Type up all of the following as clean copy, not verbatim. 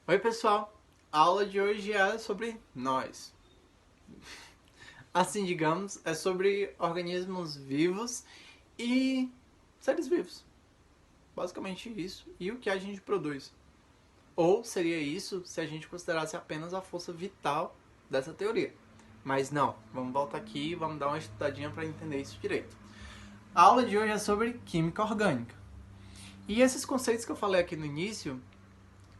Oi pessoal, a aula de hoje é sobre nós. Assim, digamos, é sobre organismos vivos e seres vivos. Basicamente isso e o que a gente produz. Ou seria isso se a gente considerasse apenas a força vital dessa teoria. Mas não, vamos voltar aqui e vamos dar uma estudadinha para entender isso direito. A aula de hoje é sobre química orgânica. E esses conceitos que eu falei aqui no início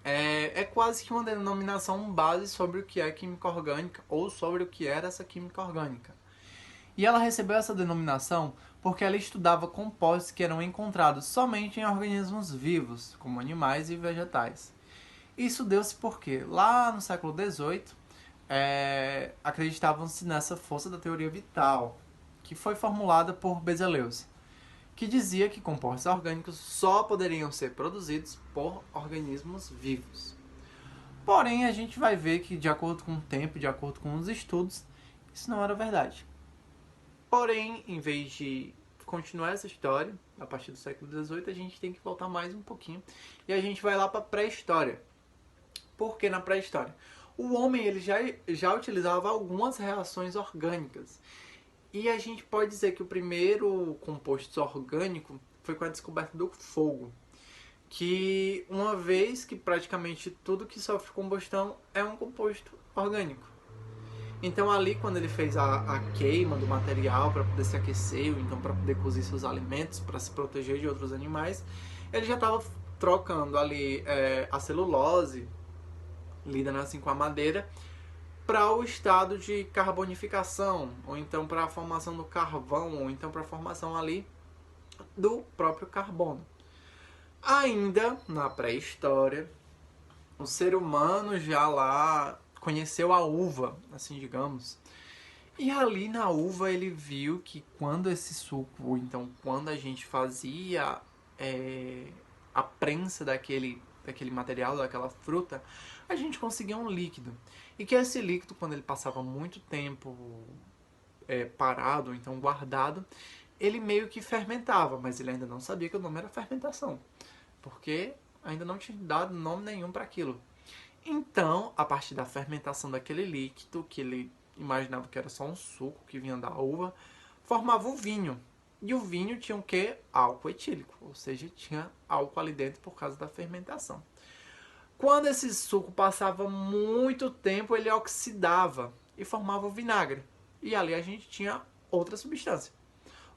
é quase que uma denominação base sobre o que é química orgânica ou sobre o que era essa química orgânica. E ela recebeu essa denominação porque ela estudava compostos que eram encontrados somente em organismos vivos, como animais e vegetais. Isso deu-se porque, lá no século XVIII, acreditavam-se nessa força da teoria vital, que foi formulada por Bezeleus, que dizia que compostos orgânicos só poderiam ser produzidos por organismos vivos. Porém, a gente vai ver que, de acordo com o tempo, de acordo com os estudos, isso não era verdade. Porém, em vez de continuar essa história, a partir do século XVIII, a gente tem que voltar mais um pouquinho e a gente vai lá para a pré-história. Por que na pré-história? O homem ele já utilizava algumas reações orgânicas. E a gente pode dizer que o primeiro composto orgânico foi com a descoberta do fogo. Que uma vez que praticamente tudo que sofre combustão é um composto orgânico. Então ali quando ele fez a queima do material para poder se aquecer, ou então para poder cozer seus alimentos, para se proteger de outros animais, ele já estava trocando ali a celulose, lidando assim com a madeira, para o estado de carbonificação, ou então para a formação do carvão, ou então para a formação ali do próprio carbono. Ainda na pré-história, o ser humano já lá conheceu a uva, assim digamos. E ali na uva ele viu que quando esse suco, ou então quando a gente fazia a prensa daquele material, daquela fruta, a gente conseguia um líquido. E que esse líquido, quando ele passava muito tempo parado, ou então guardado, ele meio que fermentava, mas ele ainda não sabia que o nome era fermentação, porque ainda não tinha dado nome nenhum para aquilo. Então, a partir da fermentação daquele líquido, que ele imaginava que era só um suco que vinha da uva, formava o vinho. E o vinho tinha o quê? Álcool etílico, ou seja, tinha álcool ali dentro por causa da fermentação. Quando esse suco passava muito tempo, ele oxidava e formava o vinagre. E ali a gente tinha outra substância.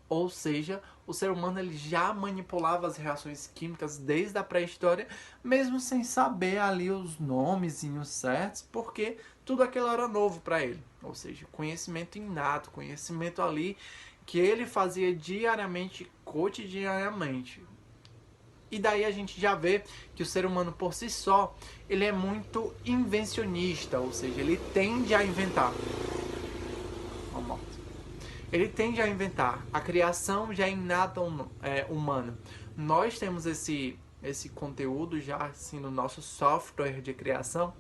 Ou seja, o ser humano ele já manipulava as reações químicas desde a pré-história, mesmo sem saber ali os nomezinhos certos, porque tudo aquilo era novo para ele. Ou seja, conhecimento inato, conhecimento ali que ele fazia diariamente, cotidianamente. E daí a gente já vê que o ser humano por si só, ele é muito invencionista, ou seja, ele tende a inventar. Ele tende a inventar. A criação já é inata humana. Nós temos esse conteúdo já assim no nosso software de criação,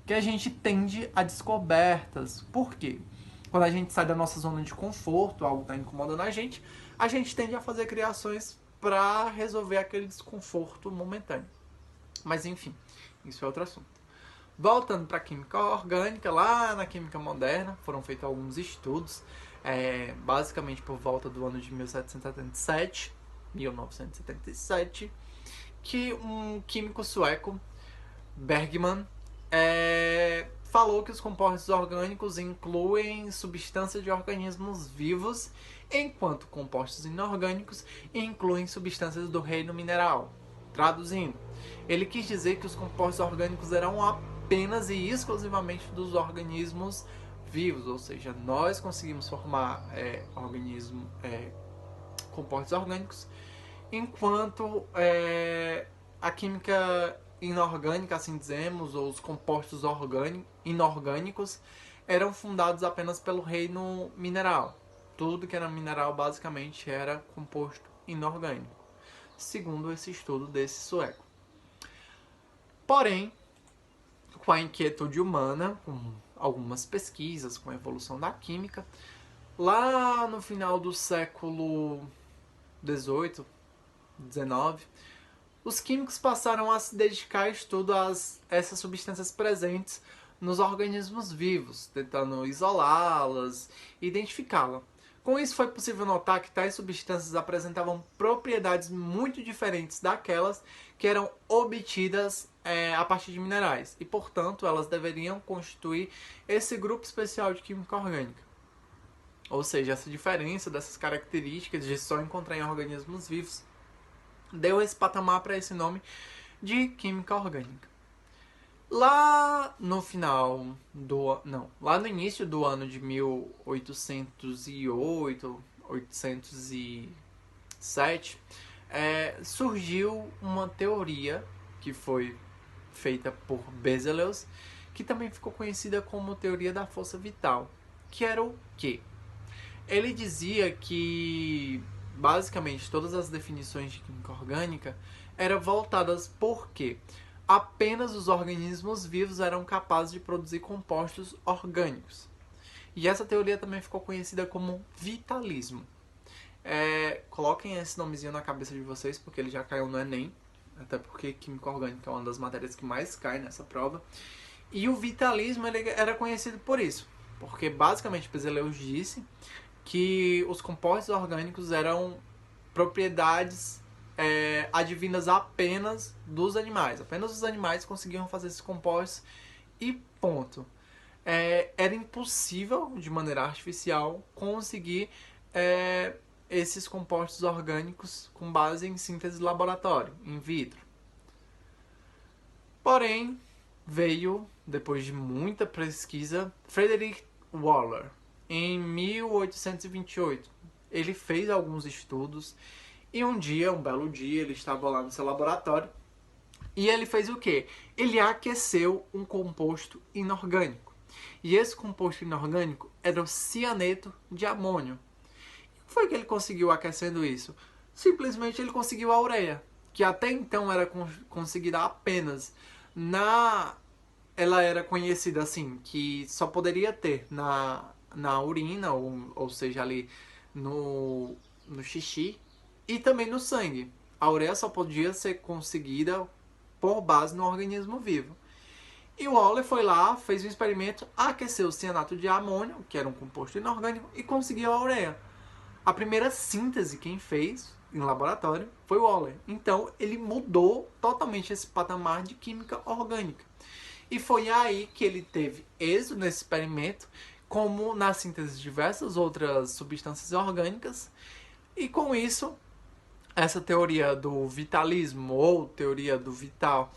que a gente tende a descobertas. Por quê? Quando a gente sai da nossa zona de conforto, algo está incomodando a gente tende a fazer criações para resolver aquele desconforto momentâneo. Mas enfim, isso é outro assunto. Voltando para a química orgânica, lá na química moderna foram feitos alguns estudos, basicamente por volta do ano de 1977, que um químico sueco, Bergman, falou que os compostos orgânicos incluem substâncias de organismos vivos, enquanto compostos inorgânicos incluem substâncias do reino mineral. Traduzindo, ele quis dizer que os compostos orgânicos eram apenas e exclusivamente dos organismos vivos, ou seja, nós conseguimos formar compostos orgânicos, enquanto a química inorgânica, assim dizemos, ou os compostos inorgânicos eram fundados apenas pelo reino mineral. Tudo que era mineral basicamente era composto inorgânico, segundo esse estudo desse sueco. Porém, com a inquietude humana, com algumas pesquisas, com a evolução da química, lá no final do século XVIII, XIX, os químicos passaram a se dedicar ao estudo a essas substâncias presentes nos organismos vivos, tentando isolá-las e identificá-las. Com isso, foi possível notar que tais substâncias apresentavam propriedades muito diferentes daquelas que eram obtidas a partir de minerais, e, portanto, elas deveriam constituir esse grupo especial de química orgânica. Ou seja, essa diferença dessas características de só encontrar em organismos vivos deu esse patamar para esse nome de química orgânica. Lá no início do ano de 1808, 807, surgiu uma teoria que foi feita por Berzelius, que também ficou conhecida como teoria da força vital, que era o quê? Ele dizia que basicamente todas as definições de química orgânica eram voltadas porque apenas os organismos vivos eram capazes de produzir compostos orgânicos. E essa teoria também ficou conhecida como vitalismo. Coloquem esse nomezinho na cabeça de vocês, porque ele já caiu no Enem, até porque química orgânica é uma das matérias que mais cai nessa prova. E o vitalismo ele era conhecido por isso, porque basicamente Berzelius disse que os compostos orgânicos eram propriedades advindas apenas dos animais. Apenas os animais conseguiam fazer esses compostos e ponto. Era impossível, de maneira artificial, conseguir esses compostos orgânicos com base em síntese de laboratório, in vitro. Porém, veio, depois de muita pesquisa, Frederick Waller, em 1828. Ele fez alguns estudos e um belo dia, ele estava lá no seu laboratório e ele fez o quê? Ele aqueceu um composto inorgânico. E esse composto inorgânico era o cianeto de amônio. E como foi que ele conseguiu aquecendo isso? Simplesmente ele conseguiu a ureia, que até então era conseguida apenas ela era conhecida assim, que só poderia ter na urina, ou seja, ali no xixi, e também no sangue. A ureia só podia ser conseguida por base no organismo vivo. E o Waller foi lá, fez um experimento, aqueceu o cianato de amônio, que era um composto inorgânico, e conseguiu a ureia. A primeira síntese quem fez em laboratório foi o Waller. Então ele mudou totalmente esse patamar de química orgânica. E foi aí que ele teve êxito nesse experimento, como na síntese de diversas outras substâncias orgânicas. E com isso, essa teoria do vitalismo, ou teoria do vital,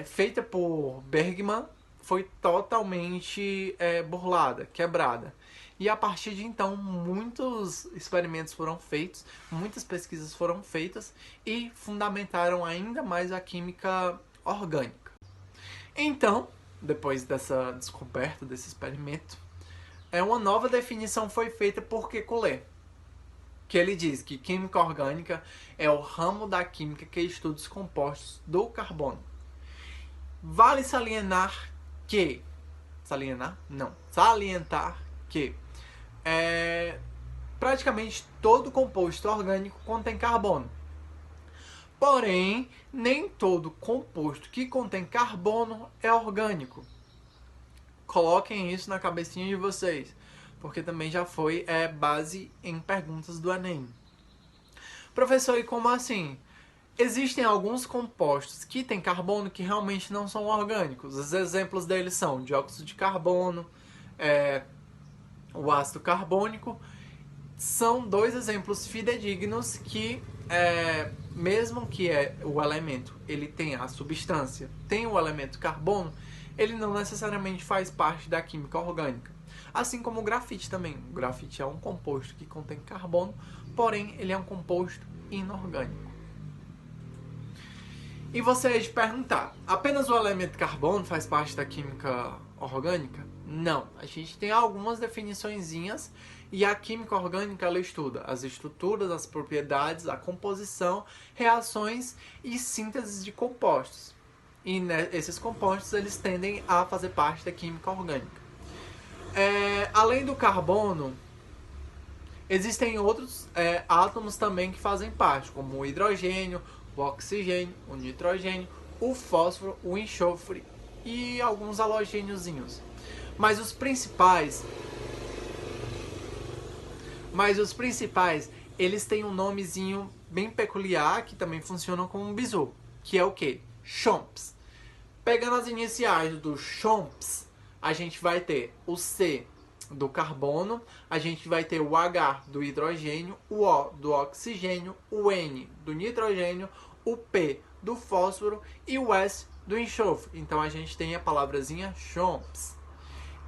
feita por Bergman, foi totalmente burlada, quebrada. E a partir de então, muitos experimentos foram feitos, muitas pesquisas foram feitas e fundamentaram ainda mais a química orgânica. Então, depois dessa descoberta, desse experimento, uma nova definição foi feita por Kekulé, que ele diz que química orgânica é o ramo da química que estuda os compostos do carbono. Vale salientar que praticamente todo composto orgânico contém carbono. Porém, nem todo composto que contém carbono é orgânico. Coloquem isso na cabecinha de vocês, porque também já foi base em perguntas do Enem. Professor, e como assim? Existem alguns compostos que têm carbono que realmente não são orgânicos. Os exemplos deles são dióxido de carbono, o ácido carbônico. São dois exemplos fidedignos que, mesmo que o elemento ele tenha a substância, tem o elemento carbono, ele não necessariamente faz parte da química orgânica. Assim como o grafite também. O grafite é um composto que contém carbono, porém ele é um composto inorgânico. E você aí de perguntar, apenas o elemento carbono faz parte da química orgânica? Não, a gente tem algumas definiçõezinhas e a química orgânica ela estuda as estruturas, as propriedades, a composição, reações e síntese de compostos. E esses compostos eles tendem a fazer parte da química orgânica. Além do carbono, existem outros átomos também que fazem parte, como o hidrogênio, o oxigênio, o nitrogênio, o fósforo, o enxofre e alguns halogêniozinhos. Mas os principais, eles têm um nomezinho bem peculiar que também funcionam como um bizu, que é o quê? CHOMPs. Pegando as iniciais do CHOMPs, a gente vai ter o C do carbono, a gente vai ter o H do hidrogênio, o O do oxigênio, o N do nitrogênio, o P do fósforo e o S do enxofre. Então a gente tem a palavrazinha CHOMPs.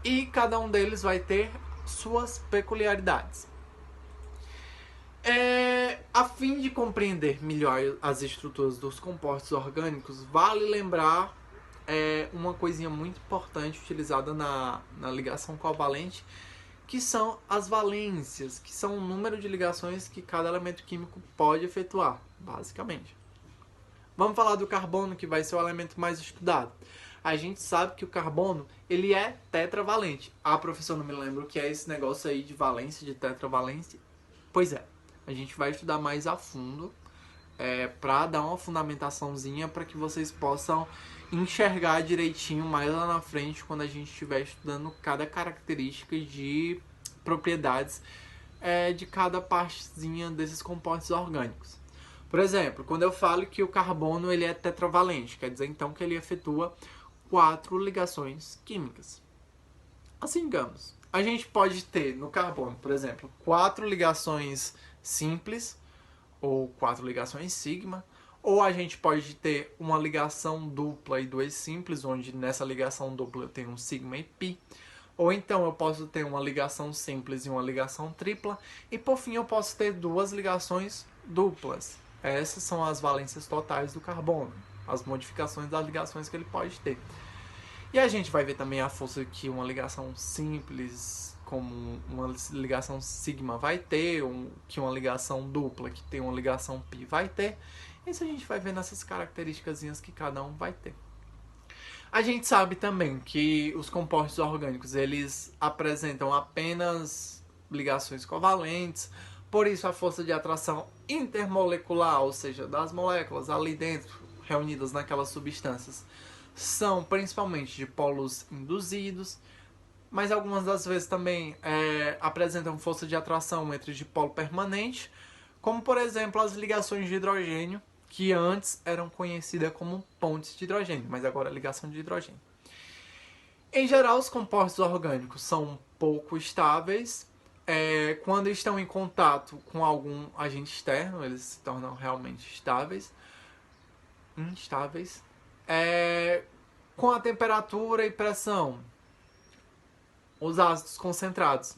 E cada um deles vai ter suas peculiaridades. A fim de compreender melhor as estruturas dos compostos orgânicos, vale lembrar uma coisinha muito importante utilizada na ligação covalente, que são as valências, que são o número de ligações que cada elemento químico pode efetuar, basicamente. Vamos falar do carbono, que vai ser o elemento mais estudado. A gente sabe que o carbono, ele é tetravalente. Ah, professor, não me lembro o que é esse negócio aí de valência, de tetravalência. Pois é, a gente vai estudar mais a fundo, para dar uma fundamentaçãozinha para que vocês possam enxergar direitinho mais lá na frente, quando a gente estiver estudando cada característica de propriedades de cada partezinha desses compostos orgânicos. Por exemplo, quando eu falo que o carbono ele é tetravalente, quer dizer então que ele efetua 4 ligações químicas. Assim, digamos, a gente pode ter no carbono, por exemplo, 4 ligações simples, ou 4 ligações sigma, ou a gente pode ter uma ligação dupla e 2 simples, onde nessa ligação dupla eu tenho um sigma e pi, ou então eu posso ter uma ligação simples e uma ligação tripla, e por fim eu posso ter 2 ligações duplas. Essas são as valências totais do carbono, as modificações das ligações que ele pode ter. E a gente vai ver também a força que uma ligação simples, como uma ligação sigma vai ter, que uma ligação dupla, que tem uma ligação pi, vai ter. Isso a gente vai ver nessas características que cada um vai ter. A gente sabe também que os compostos orgânicos, eles apresentam apenas ligações covalentes, por isso a força de atração intermolecular, ou seja, das moléculas ali dentro, reunidas naquelas substâncias, são principalmente de polos induzidos, mas algumas das vezes também apresentam força de atração entre dipolo permanente, como por exemplo as ligações de hidrogênio, que antes eram conhecidas como pontes de hidrogênio, mas agora é ligação de hidrogênio. Em geral, os compostos orgânicos são pouco estáveis. Quando estão em contato com algum agente externo, eles se tornam realmente instáveis. Com a temperatura e pressão, os ácidos concentrados,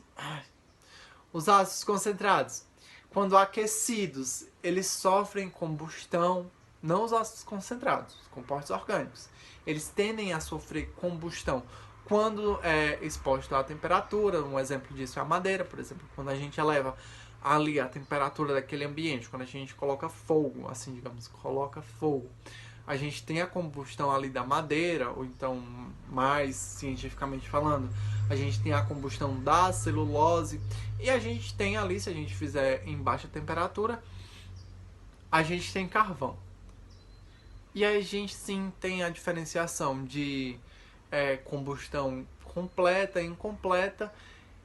quando aquecidos, eles sofrem combustão. Não os ácidos concentrados, os compostos orgânicos, eles tendem a sofrer combustão quando é exposto à temperatura. Um exemplo disso é a madeira, por exemplo, quando a gente eleva ali a temperatura daquele ambiente, quando a gente coloca fogo, assim, digamos, coloca fogo, a gente tem a combustão ali da madeira, ou então, mais cientificamente falando, a gente tem a combustão da celulose, e a gente tem ali, se a gente fizer em baixa temperatura, a gente tem carvão. E aí a gente sim tem a diferenciação de combustão completa, incompleta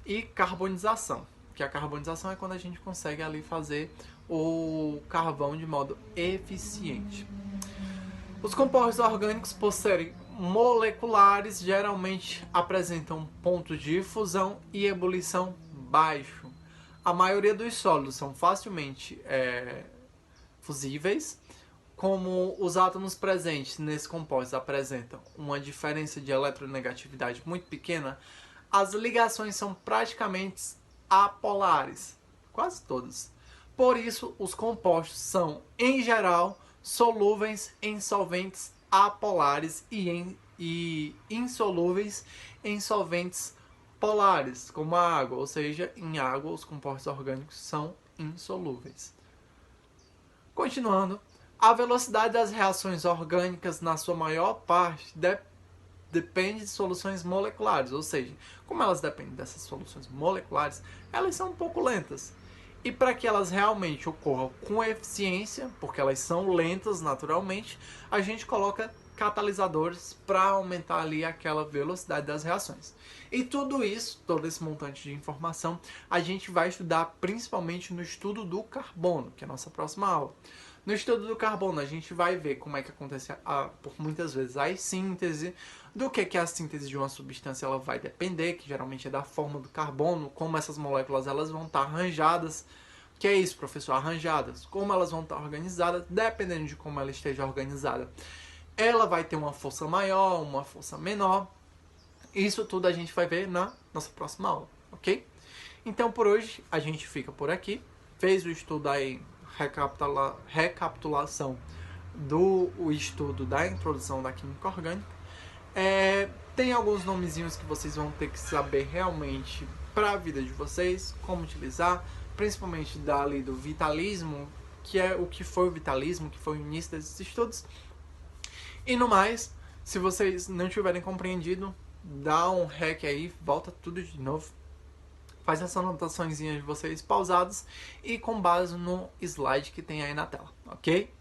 e carbonização. Que a carbonização é quando a gente consegue ali fazer o carvão de modo eficiente. Os compostos orgânicos, por serem moleculares, geralmente apresentam ponto de fusão e ebulição baixo. A maioria dos sólidos são facilmente fusíveis. Como os átomos presentes nesse composto apresentam uma diferença de eletronegatividade muito pequena, as ligações são praticamente apolares, quase todas. Por isso, os compostos são, em geral, solúveis em solventes apolares e insolúveis em solventes polares, como a água, ou seja, em água os compostos orgânicos são insolúveis. Continuando, a velocidade das reações orgânicas, na sua maior parte, depende de soluções moleculares, ou seja, como elas dependem dessas soluções moleculares, elas são um pouco lentas. E para que elas realmente ocorram com eficiência, porque elas são lentas naturalmente, a gente coloca catalisadores para aumentar ali aquela velocidade das reações. E tudo isso, todo esse montante de informação, a gente vai estudar principalmente no estudo do carbono, que é a nossa próxima aula. No estudo do carbono, a gente vai ver como é que acontece, por muitas vezes, a síntese, do que a síntese de uma substância ela vai depender, que geralmente é da forma do carbono, como essas moléculas elas vão estar arranjadas. Que é isso, professor? Arranjadas. Como elas vão estar organizadas, dependendo de como ela esteja organizada. Ela vai ter uma força maior, uma força menor. Isso tudo a gente vai ver na nossa próxima aula, ok? Então, por hoje, a gente fica por aqui. Fez o estudo aí, recapitulação do estudo da introdução da química orgânica. Tem alguns nomezinhos que vocês vão ter que saber realmente para a vida de vocês, como utilizar, principalmente dali do vitalismo, que é o que foi o vitalismo, que foi o início desses estudos. E no mais, se vocês não tiverem compreendido, dá um REC aí, volta tudo de novo, faz essas anotaçõezinhas de vocês pausadas e com base no slide que tem aí na tela, ok?